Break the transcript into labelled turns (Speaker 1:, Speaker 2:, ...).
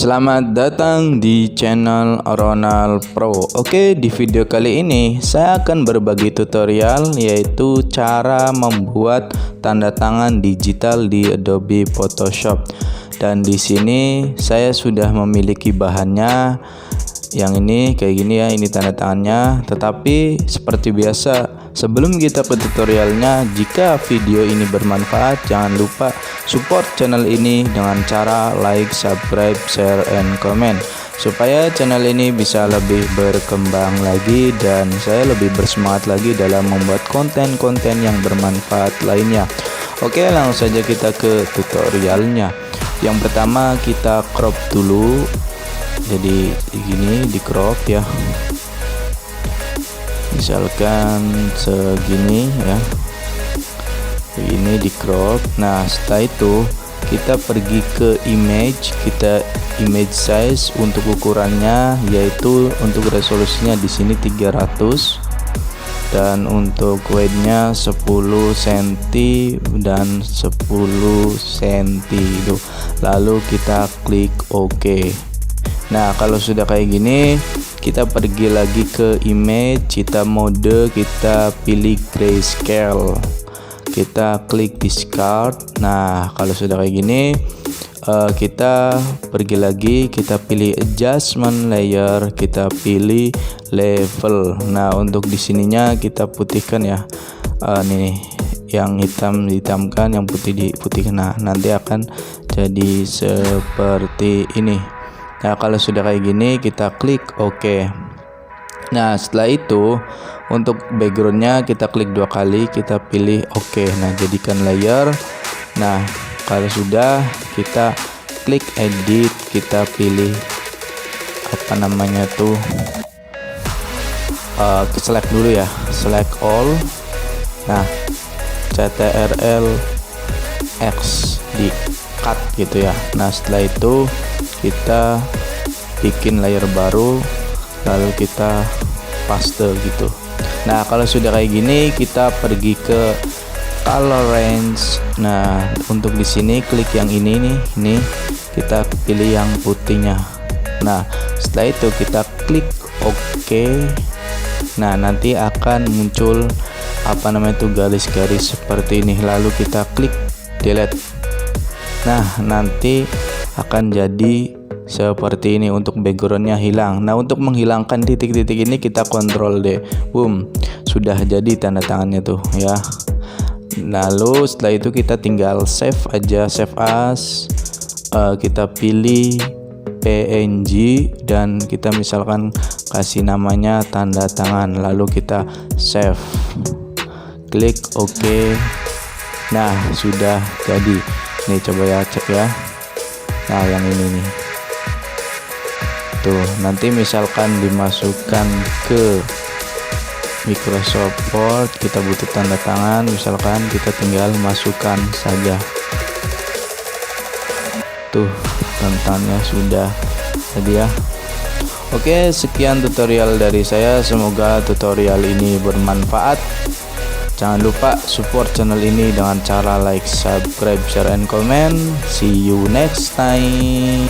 Speaker 1: Selamat datang di channel Ronald Pro. Oke, di video kali ini saya akan berbagi tutorial yaitu cara membuat tanda tangan digital di Adobe Photoshop. Dan di sini saya sudah memiliki bahannya. Yang ini kayak gini ya, ini tanda tangannya. Tetapi seperti biasa, sebelum kita ke tutorialnya, jika video ini bermanfaat, jangan lupa support channel ini dengan cara like, subscribe, share, and comment, supaya channel ini bisa lebih berkembang lagi dan saya lebih bersemangat lagi dalam membuat konten-konten yang bermanfaat lainnya. Oke, langsung saja kita ke tutorialnya. Yang pertama kita crop dulu. Jadi gini, di crop ya, misalkan segini ya, ini di crop. Nah, setelah itu kita pergi ke image, kita image size untuk ukurannya, yaitu untuk resolusinya di sini 300 dan untuk width-nya 10 cm dan 10 cm itu. Lalu kita klik OK. Nah, kalau sudah kayak gini, kita pergi lagi ke image, kita mode, kita pilih grayscale, kita klik discard. Nah, kalau sudah kayak gini, kita pergi lagi, kita pilih adjustment layer, kita pilih level. Nah, untuk di sininya kita putihkan ya, nih yang hitam dihitamkan, yang putih diputihkan. Nah, nanti akan jadi seperti ini. Nah, kalau sudah kayak gini, kita klik OK. Nah, setelah itu untuk backgroundnya kita klik 2 kali, kita pilih OK. Nah, jadikan layer. Nah, kalau sudah, kita klik edit, kita pilih apa namanya tuh, select dulu ya, select all. Nah, CTRL X di cut gitu ya. Nah, setelah itu kita bikin layer baru, lalu kita paste gitu. Nah, kalau sudah kayak gini, kita pergi ke color range. Nah, untuk di sini klik yang ini nih, ini kita pilih yang putihnya. Nah, setelah itu kita klik OK. Nah, nanti akan muncul apa namanya itu, garis-garis seperti ini. Lalu kita klik delete. Nah, nanti akan jadi seperti ini. Untuk backgroundnya hilang. Nah, untuk menghilangkan titik-titik ini kita Ctrl D, boom, sudah jadi tanda tangannya tuh ya. Lalu setelah itu kita tinggal save aja, save as. Kita pilih PNG dan kita misalkan kasih namanya tanda tangan, lalu kita save, klik OK. Nah, sudah jadi. Nih, coba ya, cek ya. Nah, yang ini nih tuh, nanti misalkan dimasukkan ke Microsoft Word, kita butuh tanda tangan, misalkan kita tinggal masukkan saja tuh, tanda sudah jadi ya. Oke, sekian tutorial dari saya, semoga tutorial ini bermanfaat. Jangan lupa support channel ini dengan cara like, subscribe, share, and comment. See you next time.